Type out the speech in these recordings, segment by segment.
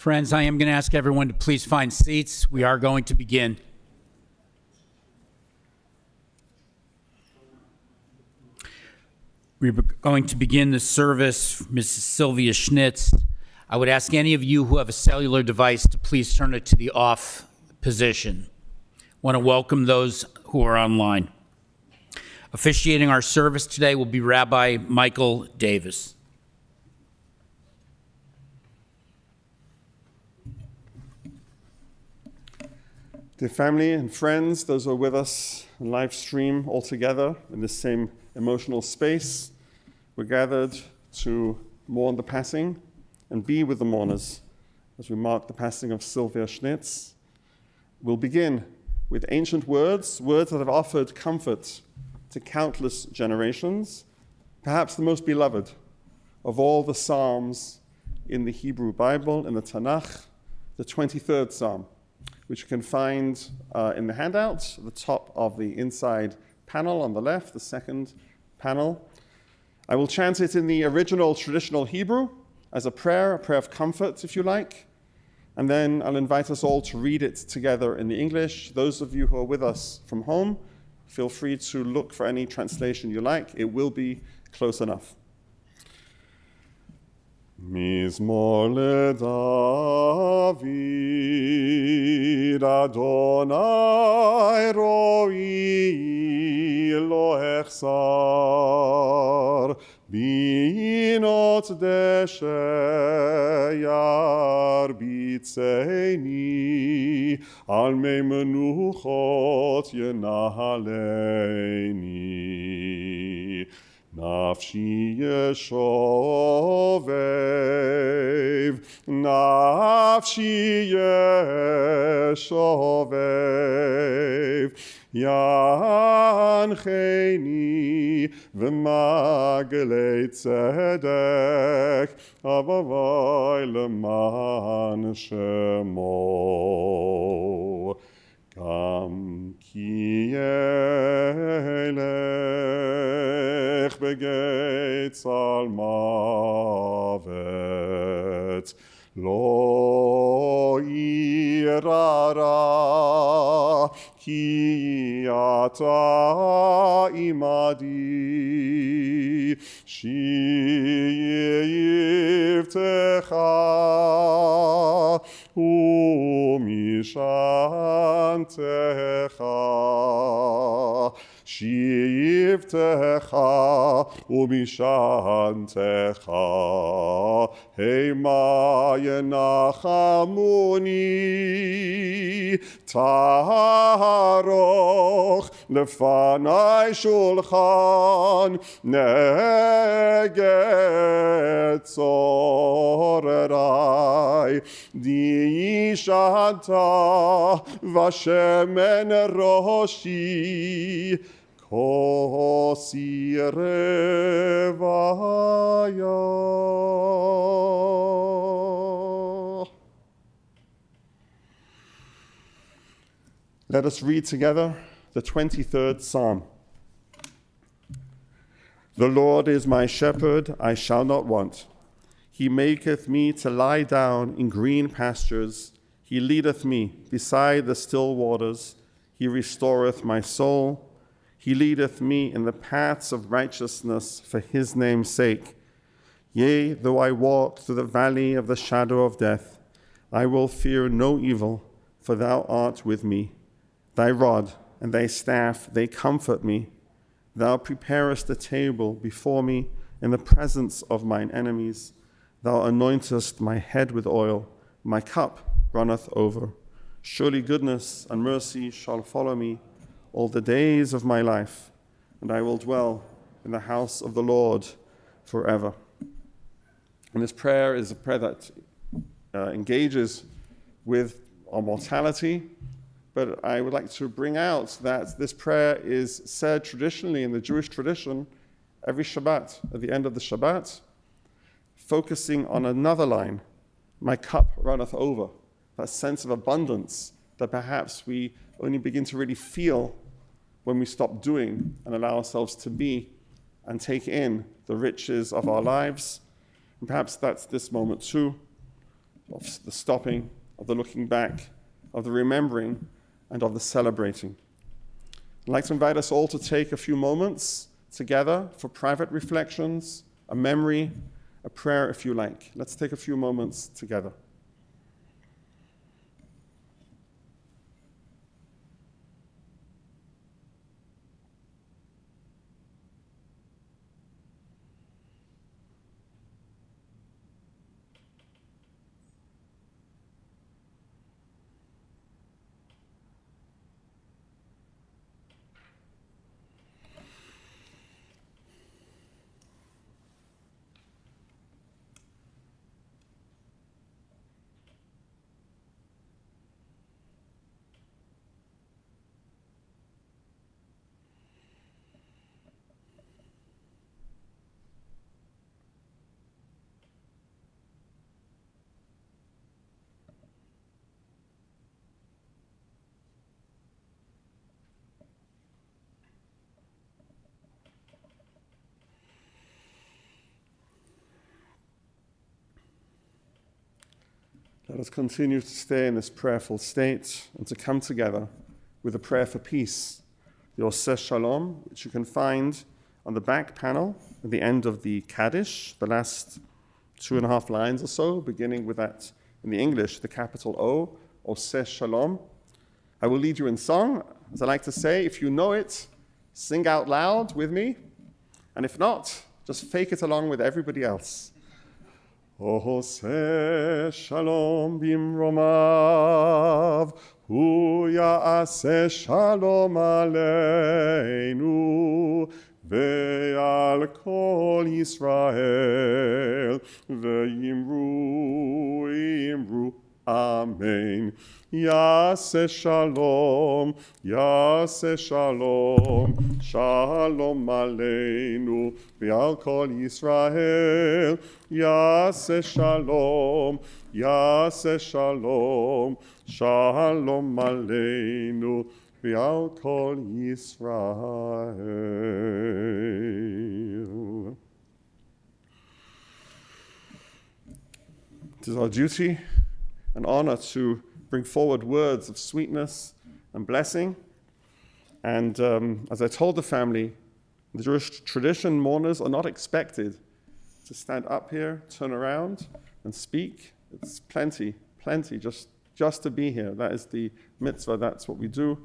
Friends, I am going to ask everyone to please find seats. We are going to begin. We're going to begin the service. Mrs. Sylvia Schnitz. I would ask any of you who have a cellular device to please turn it to the off position. I want to welcome those who are online. Officiating our service today will be Rabbi Michael Davis. Dear family and friends, those who are with us on live stream all together in this same emotional space, we're gathered to mourn the passing and be with the mourners as we mark the passing of Sylvia Schnitz. We'll begin with ancient words that have offered comfort to countless generations, perhaps the most beloved of all the Psalms in the Hebrew Bible, in the Tanakh, the 23rd Psalm, which you can find in the handout at the top of the inside panel on the left, the second panel. I will chant it in the original traditional Hebrew as a prayer of comfort, if you like, and then I'll invite us all to read it together in the English. Those of you who are with us from home, feel free to look for any translation you like. It will be close enough. Mizmor leDavid, Adonai ro'i lo echsar, binot deshe yarbitzeini, al mei menuchot yenahaleini. Nafshi yeshovev, nafshi yeshovev, yancheni v'magelei tzedek, avavai leman shemo. Gam ki elech begeitz al mavet, lo irara, ki ata imadi, shiyivtecha, umishantecha, shivtecha umishantecha, hema yenachamuni, taroch lefanai shulchan neged tzorerai, diishanta vashemen roshi, kosi revaya. Let us read together the 23rd Psalm. The Lord is my shepherd, I shall not want. He maketh me to lie down in green pastures. He leadeth me beside the still waters. He restoreth my soul. He leadeth me in the paths of righteousness for his name's sake. Yea, though I walk through the valley of the shadow of death, I will fear no evil, for thou art with me. Thy rod and thy staff, they comfort me. Thou preparest a table before me in the presence of mine enemies. Thou anointest my head with oil. My cup runneth over. Surely goodness and mercy shall follow me all the days of my life, and I will dwell in the house of the Lord forever. And this prayer is a prayer that engages with our mortality, but I would like to bring out that this prayer is said traditionally in the Jewish tradition every Shabbat, at the end of the Shabbat, focusing on another line, my cup runneth over, that sense of abundance that perhaps we only begin to really feel when we stop doing and allow ourselves to be and take in the riches of our lives. And perhaps that's this moment too. of the stopping, of the looking back, of the remembering, and of the celebrating. I'd like to invite us all to take a few moments together for private reflections, a memory, a prayer if you like. Let's take a few moments together. Let us continue to stay in this prayerful state and to come together with a prayer for peace, the Oseh Shalom, which you can find on the back panel at the end of the Kaddish, the last 2.5 lines or so, beginning with that in the English, the capital O, Oseh Shalom. I will lead you in song. As I like to say, if you know it, sing out loud with me, and if not, just fake it along with everybody else. Oseh Shalom bimromav, hu ya'aseh shalom aleinu, ve'al kol Yisrael, ve'imru, imru, amen. Yaseh shalom, shalom aleinu, ve'al kol Yisrael. Yaseh shalom, shalom aleinu, ve'al kol Yisrael. It is our duty and honor to bring forward words of sweetness and blessing. And as I told the family, in the Jewish tradition, mourners are not expected to stand up here, turn around, and speak. It's plenty, just to be here. That is the mitzvah, that's what we do.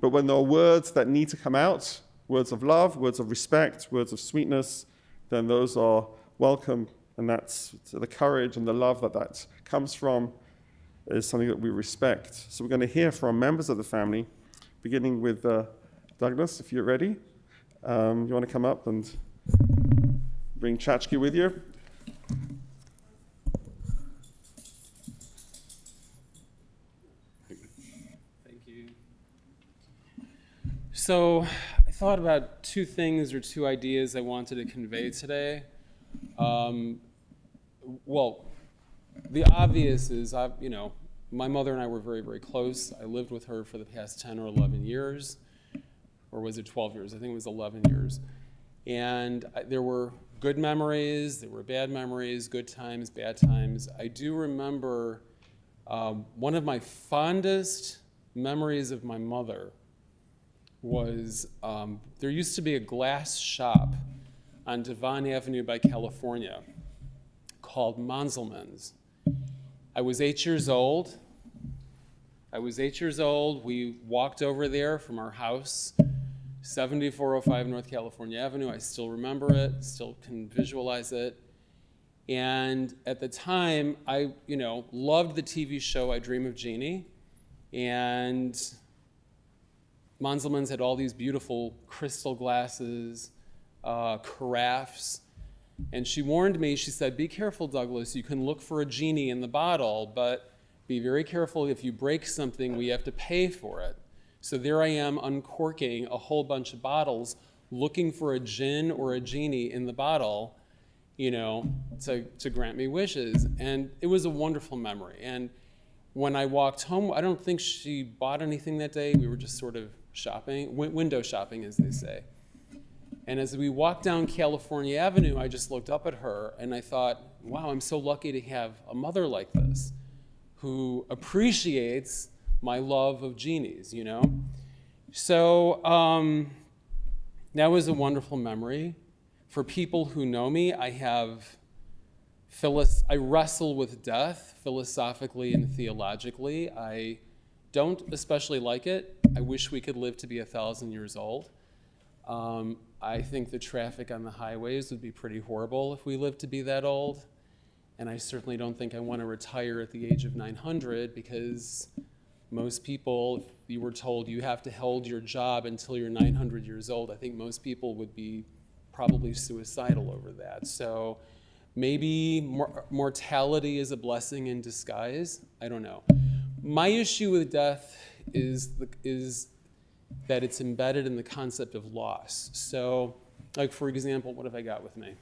But when there are words that need to come out, words of love, words of respect, words of sweetness, then those are welcome, and that's the courage and the love that comes from is something that we respect. So we're going to hear from members of the family, beginning with Douglas, if you're ready. You want to come up and bring Chachki with you? Thank you. So I thought about two things or two ideas I wanted to convey today. Well, the obvious is, my mother and I were very, very close. I lived with her for the past 10 or 11 years, or was it 12 years? I think it was 11 years. And there were good memories, there were bad memories, good times, bad times. I do remember one of my fondest memories of my mother was there used to be a glass shop on Devon Avenue by California called Monzelman's. I was 8 years old. We walked over there from our house, 7405 North California Avenue. I still remember it, still can visualize it. And at the time, I, loved the TV show I Dream of Jeannie. And Monzelman's had all these beautiful crystal glasses, carafes. And she warned me, she said, "Be careful, Douglas, you can look for a genie in the bottle, but be very careful, if you break something, we have to pay for it." So there I am uncorking a whole bunch of bottles, looking for a djinn or a genie in the bottle, to grant me wishes. And it was a wonderful memory. And when I walked home, I don't think she bought anything that day. We were just sort of shopping, window shopping, as they say. And as we walked down California Avenue, I just looked up at her and I thought, wow, I'm so lucky to have a mother like this who appreciates my love of genies, you know? So that was a wonderful memory. For people who know me, I wrestle with death philosophically and theologically. I don't especially like it. I wish we could live to be 1,000 years old. I think the traffic on the highways would be pretty horrible if we lived to be that old. And I certainly don't think I want to retire at the age of 900, because most people, if you were told you have to hold your job until you're 900 years old, I think most people would be probably suicidal over that. So maybe mortality is a blessing in disguise. I don't know. My issue with death is that it's embedded in the concept of loss. So, like, for example, what have I got with me?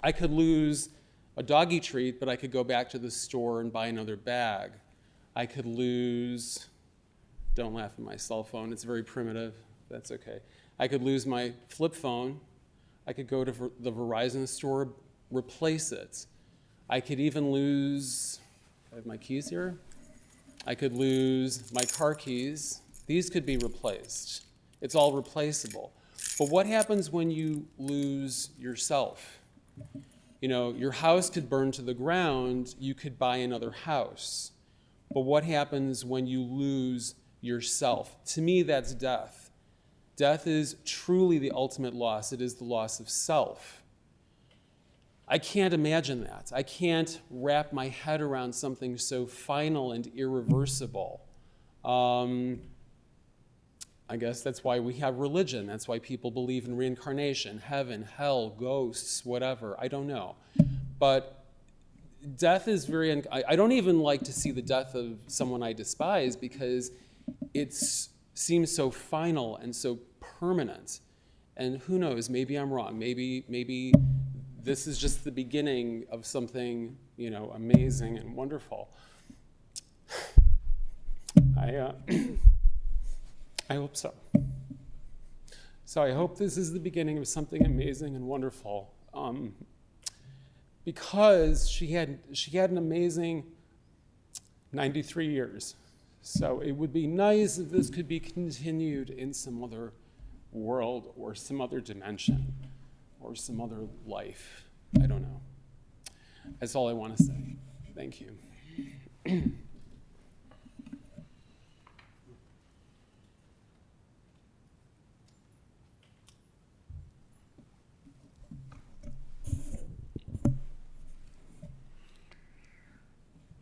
I could lose a doggy treat, but I could go back to the store and buy another bag. I could lose, don't laugh at my cell phone, it's very primitive, that's okay. I could lose my flip phone. I could go to the Verizon store, replace it. I could even lose, I have my keys here. I could lose my car keys. These could be replaced. It's all replaceable. But what happens when you lose yourself? You know, your house could burn to the ground, you could buy another house. But what happens when you lose yourself? To me, that's death. Death is truly the ultimate loss. It is the loss of self. I can't imagine that. I can't wrap my head around something so final and irreversible. I guess that's why we have religion. That's why people believe in reincarnation, heaven, hell, ghosts, whatever. I don't know. But death is very, I don't even like to see the death of someone I despise, because it seems so final and so permanent. And who knows, maybe I'm wrong. Maybe this is just the beginning of something, you know, amazing and wonderful. I hope so. So I hope this is the beginning of something amazing and wonderful. Because she had an amazing 93 years. So it would be nice if this could be continued in some other world or some other dimension or some other life. I don't know. That's all I want to say. Thank you.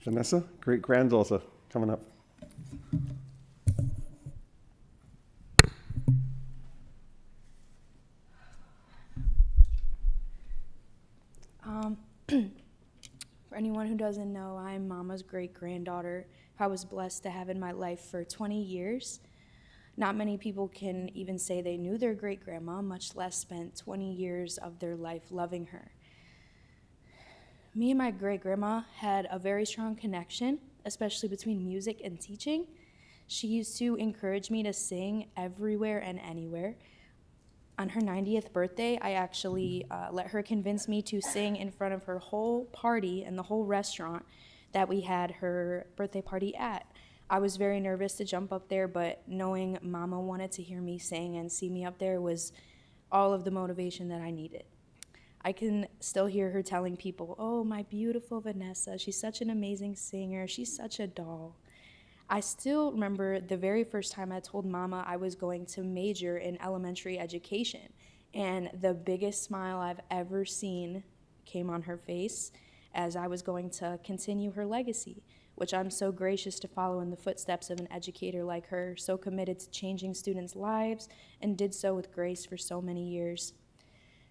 Vanessa, great-granddaughter, coming up. For anyone who doesn't know, I'm Mama's great-granddaughter, who I was blessed to have in my life for 20 years. Not many people can even say they knew their great-grandma, much less spent 20 years of their life loving her. Me and my great-grandma had a very strong connection, especially between music and teaching. She used to encourage me to sing everywhere and anywhere. On her 90th birthday, I actually let her convince me to sing in front of her whole party and the whole restaurant that we had her birthday party at. I was very nervous to jump up there, but knowing Mama wanted to hear me sing and see me up there was all of the motivation that I needed. I can still hear her telling people, "Oh, my beautiful Vanessa, she's such an amazing singer, she's such a doll." I still remember the very first time I told Mama I was going to major in elementary education, and the biggest smile I've ever seen came on her face as I was going to continue her legacy, which I'm so gracious to follow in the footsteps of an educator like her, so committed to changing students' lives, and did so with grace for so many years.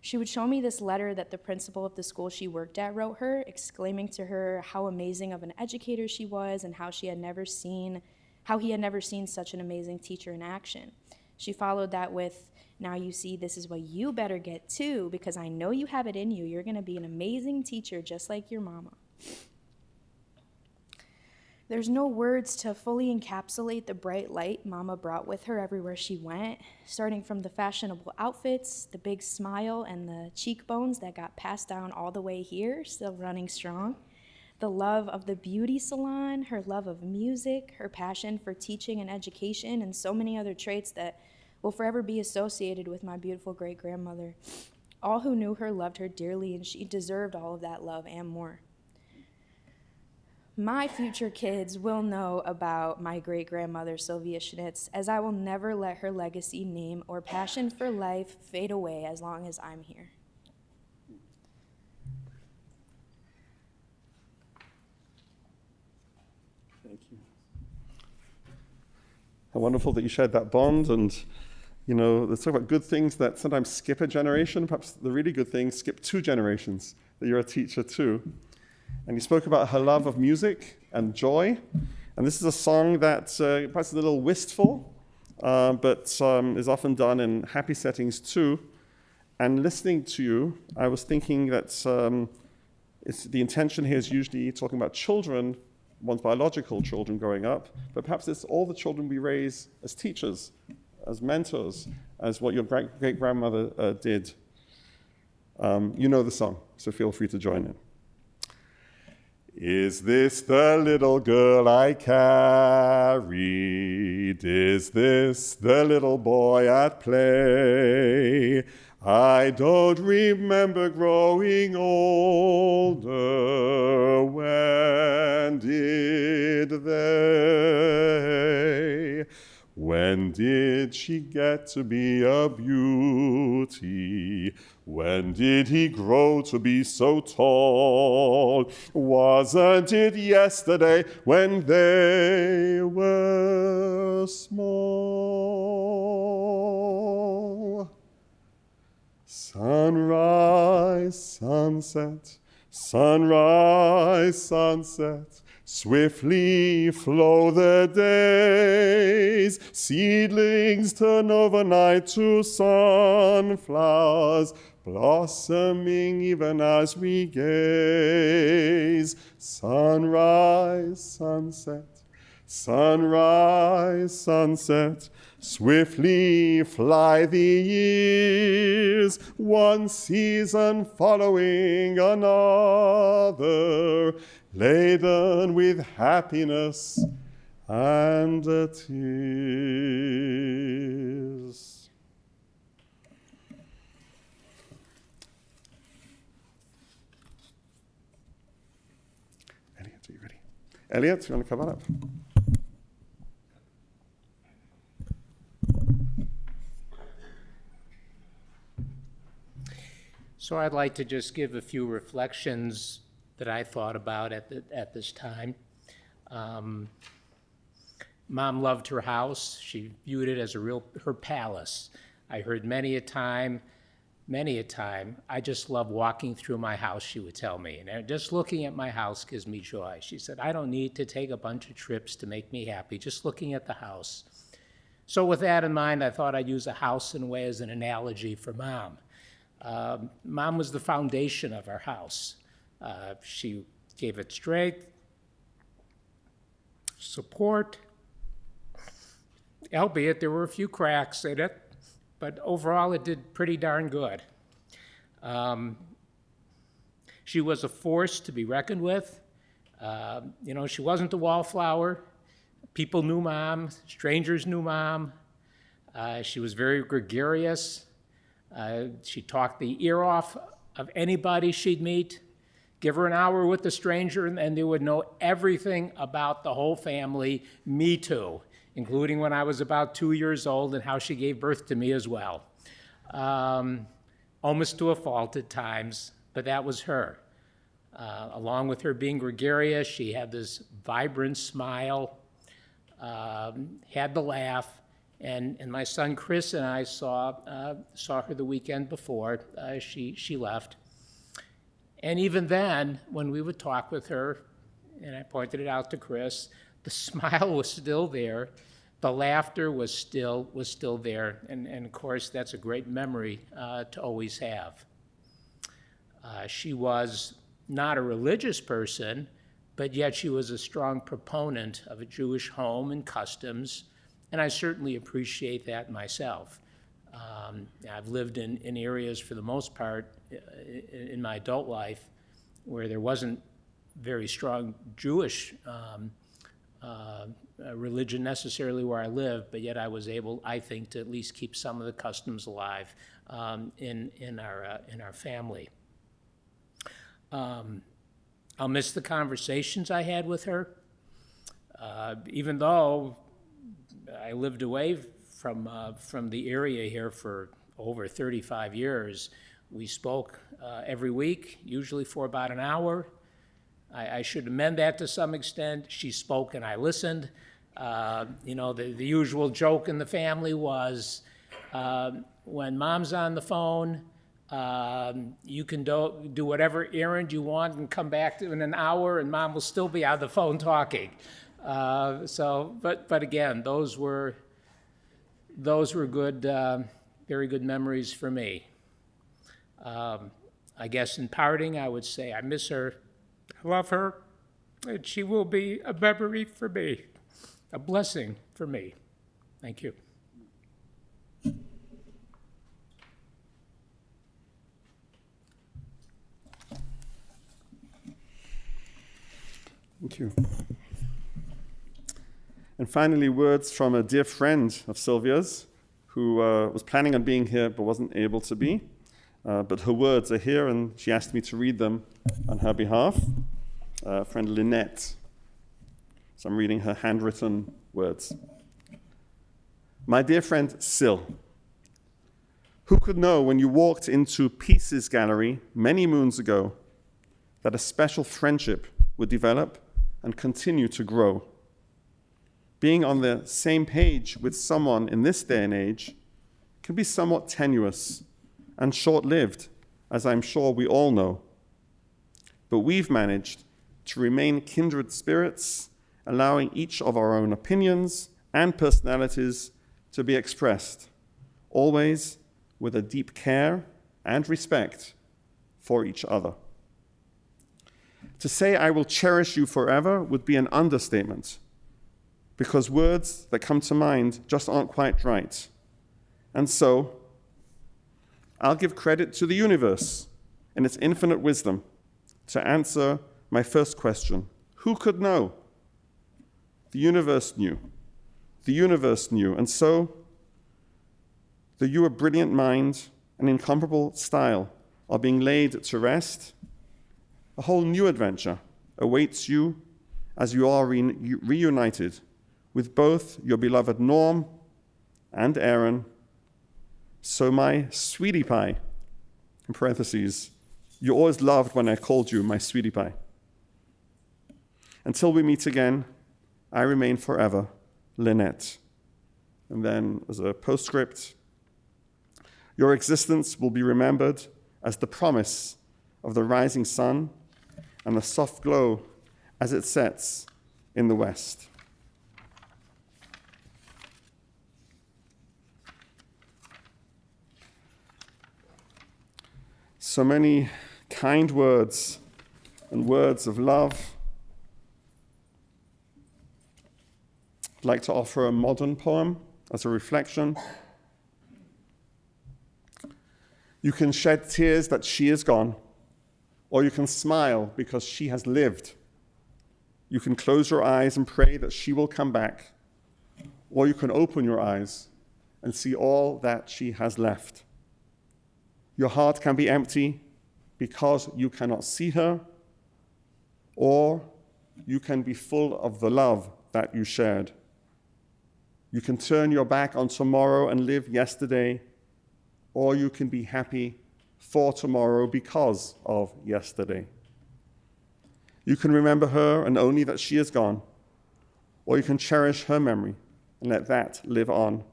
She would show me this letter that the principal of the school she worked at wrote her, exclaiming to her how amazing of an educator she was and how he had never seen such an amazing teacher in action. She followed that with, "Now you see, this is what you better get too, because I know you have it in you. You're going to be an amazing teacher just like your mama." There's no words to fully encapsulate the bright light Mama brought with her everywhere she went, starting from the fashionable outfits, the big smile, and the cheekbones that got passed down all the way here, still running strong. The love of the beauty salon, her love of music, her passion for teaching and education, and so many other traits that will forever be associated with my beautiful great-grandmother. All who knew her loved her dearly, and she deserved all of that love and more. My future kids will know about my great-grandmother, Sylvia Schnitz, as I will never let her legacy, name, or passion for life fade away as long as I'm here. Thank you. How wonderful that you shared that bond. And, you know, let's talk about good things that sometimes skip a generation. Perhaps the really good things skip 2 generations, that you're a teacher too. And you spoke about her love of music and joy. And this is a song that perhaps a little wistful, but is often done in happy settings too. And listening to you, I was thinking that the intention here is usually talking about children, one's biological children growing up, but perhaps it's all the children we raise as teachers, as mentors, as what your great-grandmother did. You know the song, so feel free to join in. Is this the little girl I carried? Is this the little boy at play? I don't remember growing older. When did they? When did she get to be a beauty? When did he grow to be so tall? Wasn't it yesterday when they were small? Sunrise, sunset, sunrise, sunset. Swiftly flow the days, seedlings turn overnight to sunflowers, blossoming even as we gaze. Sunrise, sunset, sunrise, sunset, swiftly fly the years, one season following another, laden with happiness and tears. Elliot, are you ready? Elliot, you want to come on up? So I'd like to just give a few reflections that I thought about at this time. Mom loved her house. She viewed it as her palace. I heard many a time, I just love walking through my house, she would tell me. And just looking at my house gives me joy. She said, I don't need to take a bunch of trips to make me happy, just looking at the house. So with that in mind, I thought I'd use a house in a way as an analogy for Mom. Mom was the foundation of our house. She gave it strength, support, albeit there were a few cracks in it, but overall it did pretty darn good. She was a force to be reckoned with. She wasn't the wallflower. People knew Mom, strangers knew Mom. She was very gregarious. She talked the ear off of anybody she'd meet. Give her an hour with a stranger, and they would know everything about the whole family, me too, including when I was about 2 years old and how she gave birth to me as well. Almost to a fault at times, but that was her. Along with her being gregarious, she had this vibrant smile, had the laugh, and my son Chris and I saw her the weekend before she left. And even then, when we would talk with her, and I pointed it out to Chris, the smile was still there, the laughter was still there, and of course that's a great memory to always have. She was not a religious person, but yet she was a strong proponent of a Jewish home and customs, and I certainly appreciate that myself. I've lived in areas for the most part in my adult life where there wasn't very strong Jewish religion necessarily where I live, but yet I was able, I think, to at least keep some of the customs alive in our family. I'll miss the conversations I had with her, even though I lived away from the area here for over 35 years. We spoke every week, usually for about an hour. I should amend that to some extent. She spoke and I listened. The usual joke in the family was when mom's on the phone, you can do whatever errand you want and come back in an hour and mom will still be on the phone talking. But again, those were good, very good memories for me. I guess in parting, I would say I miss her, I love her, and she will be a memory for me, a blessing for me. Thank you. Thank you. And finally, words from a dear friend of Sylvia's who was planning on being here but wasn't able to be. But her words are here, and she asked me to read them on her behalf. Friend Lynette. So I'm reading her handwritten words. My dear friend Syl, who could know when you walked into Pieces Gallery many moons ago that a special friendship would develop and continue to grow? Being on the same page with someone in this day and age can be somewhat tenuous and short-lived, as I'm sure we all know. But we've managed to remain kindred spirits, allowing each of our own opinions and personalities to be expressed, always with a deep care and respect for each other. To say I will cherish you forever would be an understatement, because words that come to mind just aren't quite right. And so, I'll give credit to the universe in its infinite wisdom to answer my first question. Who could know? The universe knew. The universe knew. And so, though your brilliant mind and incomparable style are being laid to rest, a whole new adventure awaits you as you are reunited with both your beloved Norm and Aaron. So my sweetie pie, in parentheses, you always loved when I called you my sweetie pie. Until we meet again, I remain forever, Lynette. And then as a postscript, your existence will be remembered as the promise of the rising sun and the soft glow as it sets in the west. So many kind words and words of love. I'd like to offer a modern poem as a reflection. You can shed tears that she is gone, or you can smile because she has lived. You can close your eyes and pray that she will come back, or you can open your eyes and see all that she has left. Your heart can be empty because you cannot see her, or you can be full of the love that you shared. You can turn your back on tomorrow and live yesterday, or you can be happy for tomorrow because of yesterday. You can remember her and only that she is gone, or you can cherish her memory and let that live on.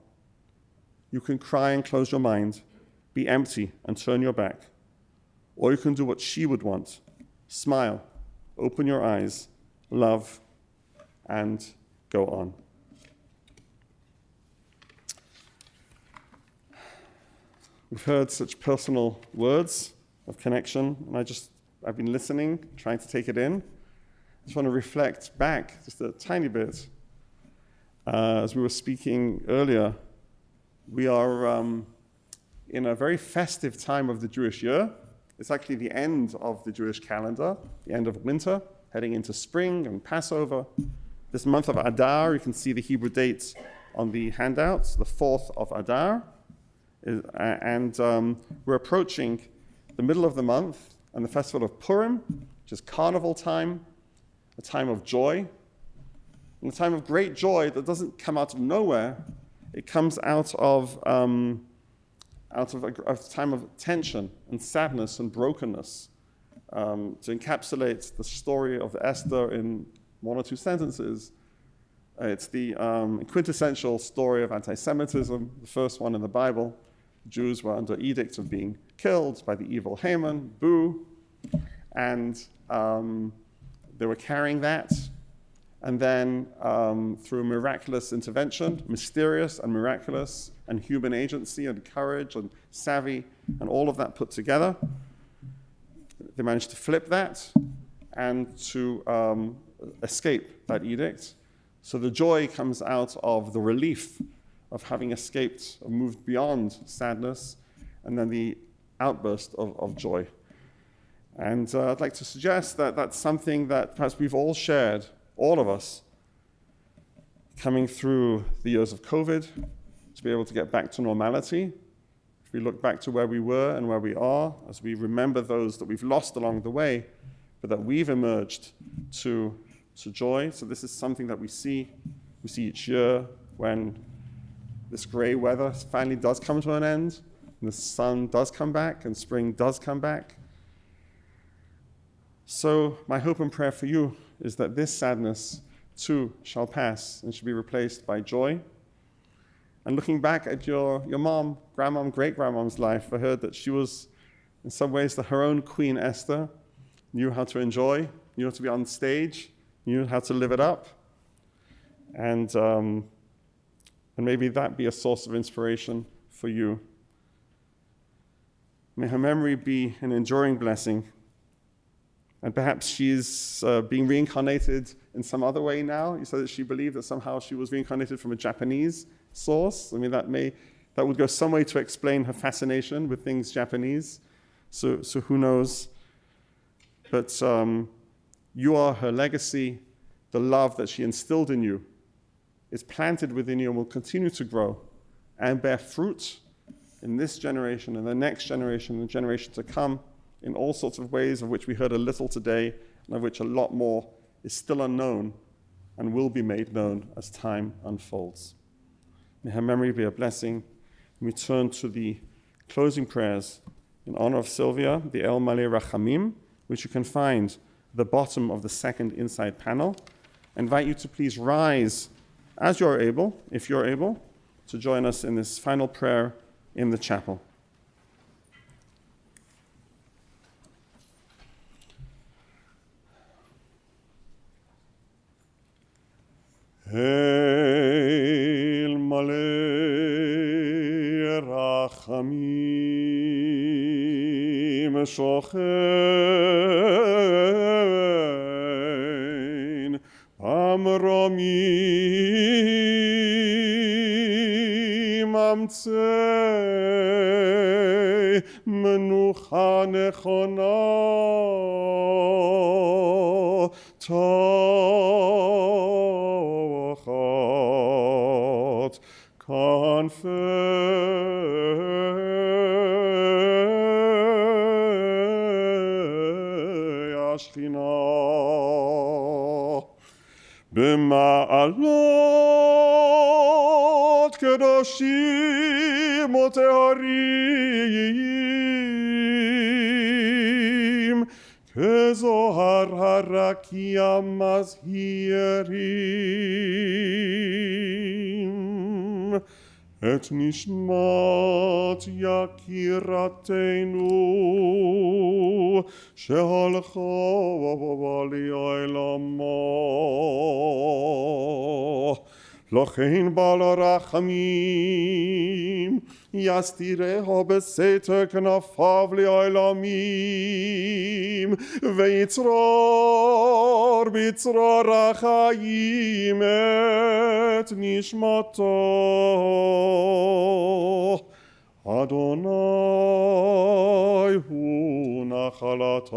You can cry and close your mind, be empty and turn your back, or you can do what she would want, smile, open your eyes, love, and go on. We've heard such personal words of connection, and I've been listening, trying to take it in. just want to reflect back just a tiny bit. As we were speaking earlier, we are in a very festive time of the Jewish year. It's actually the end of the Jewish calendar, the end of winter, heading into spring and Passover. This month of Adar, you can see the Hebrew dates on the handouts, the 4th of Adar. And we're approaching the middle of the month and the festival of Purim, which is carnival time, a time of joy, and a time of great joy that doesn't come out of nowhere. It comes out of a time of tension and sadness and brokenness. To encapsulate the story of Esther in one or two sentences, it's the quintessential story of anti-Semitism, the first one in the Bible. The Jews were under edict of being killed by the evil Haman, boo, and they were carrying that. And then through miraculous intervention, mysterious and miraculous, and human agency and courage and savvy, and all of that put together, they managed to flip that and to escape that edict. So the joy comes out of the relief of having escaped or moved beyond sadness, and then the outburst of joy. And I'd like to suggest that that's something that perhaps we've all shared, all of us, coming through the years of COVID, to be able to get back to normality. If we look back to where we were and where we are, as we remember those that we've lost along the way, but that we've emerged to joy. So this is something that we see each year when this gray weather finally does come to an end, and the sun does come back, and spring does come back. So my hope and prayer for you is that this sadness too shall pass and shall be replaced by joy. And looking back at your mom, grandmom, great-grandmom's life, I heard that she was, in some ways, her own Queen Esther, knew how to enjoy, knew how to be on stage, knew how to live it up. And maybe that be a source of inspiration for you. May her memory be an enduring blessing. And perhaps she's being reincarnated in some other way now. You said that she believed that somehow she was reincarnated from a Japanese source. I mean, that would go some way to explain her fascination with things Japanese. So who knows? But you are her legacy. The love that she instilled in you is planted within you and will continue to grow and bear fruit in this generation and the next generation and the generation to come, in all sorts of ways of which we heard a little today, and of which a lot more is still unknown and will be made known as time unfolds. May her memory be a blessing. We turn to the closing prayers in honor of Sylvia, the El Maleh Rachamim, which you can find at the bottom of the second inside panel. I invite you to please rise as you're able, if you're able, to join us in this final prayer in the chapel. El Maleh Rachamim Shochein Amromim Amtzei Menucha Nechona Tachat Kanfei Ashchina B'ma'alot Kedoshim U'Teharim Kezohar harakia mazhirim et nishmat yakiratenu shehalcha li'olamo לכן בעל הרחמים יסתירהו בסתר כנפיו לעולמים ויצרור בצרור החיים את נשמתו. אדוני הוא נחלתה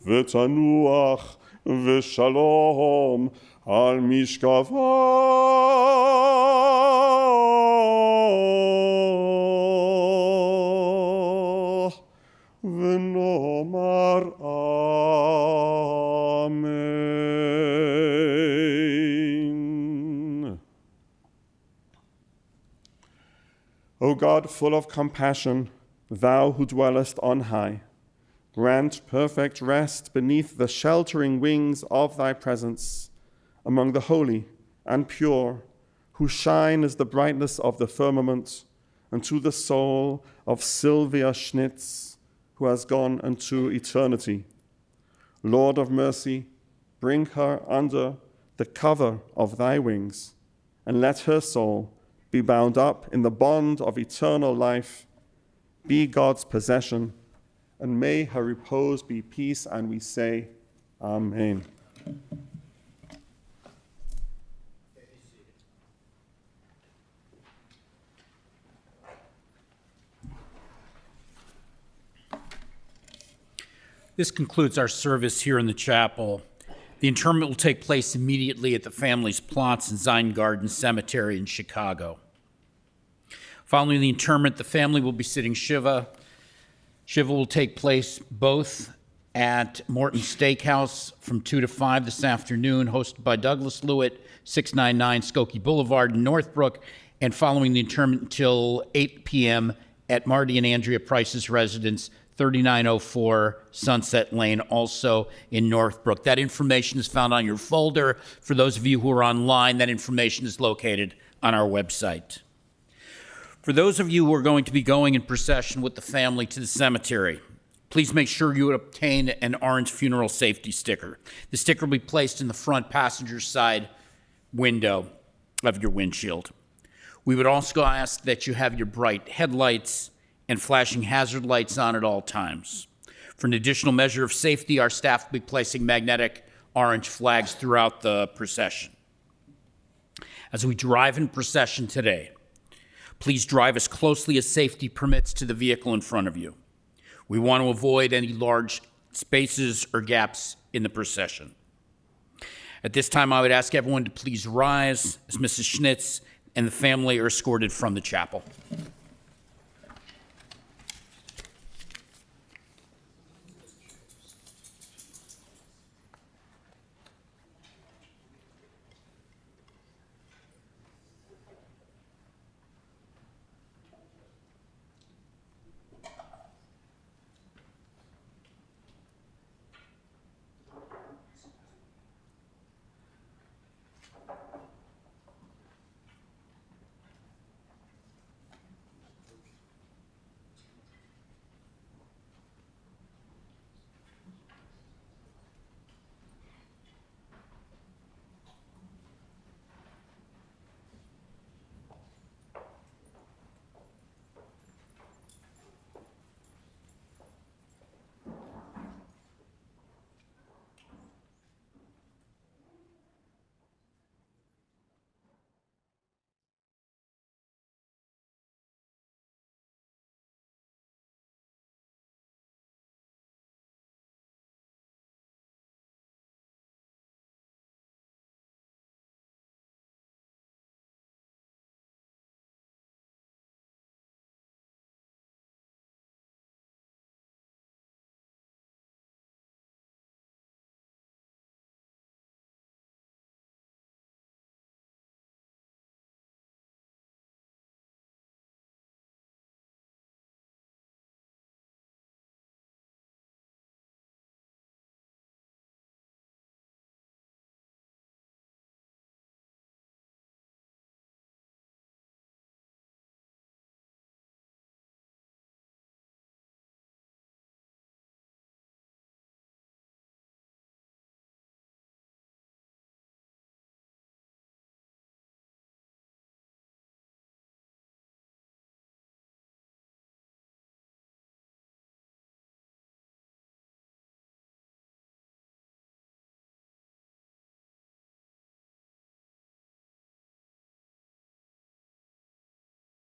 ותנוח ושלום על משכבה. ונאמר אמן. O God, full of compassion, thou who dwellest on high, grant perfect rest beneath the sheltering wings of thy presence among the holy and pure, who shine as the brightness of the firmament, and to the soul of Sylvia Schnitz, who has gone unto eternity. Lord of mercy, bring her under the cover of thy wings, and let her soul be bound up in the bond of eternal life, be God's possession, and may her repose be peace, and we say, Amen. This concludes our service here in the chapel. The interment will take place immediately at the family's plots in Zion Garden Cemetery in Chicago. Following the interment, the family will be sitting Shiva. Shiva will take place both at Morton Steakhouse from 2 to 5 this afternoon, hosted by Douglas Lewitt, 699 Skokie Boulevard in Northbrook, and following the interment until 8 p.m. at Marty and Andrea Price's residence, 3904 Sunset Lane, also in Northbrook. That information is found on your folder. For those of you who are online, that information is located on our website. For those of you who are going to be going in procession with the family to the cemetery, please make sure you obtain an orange funeral safety sticker. The sticker will be placed in the front passenger side window of your windshield. We would also ask that you have your bright headlights and flashing hazard lights on at all times. For an additional measure of safety, our staff will be placing magnetic orange flags throughout the procession. As we drive in procession today, please drive as closely as safety permits to the vehicle in front of you. We want to avoid any large spaces or gaps in the procession. At this time, I would ask everyone to please rise as Mrs. Schnitz and the family are escorted from the chapel.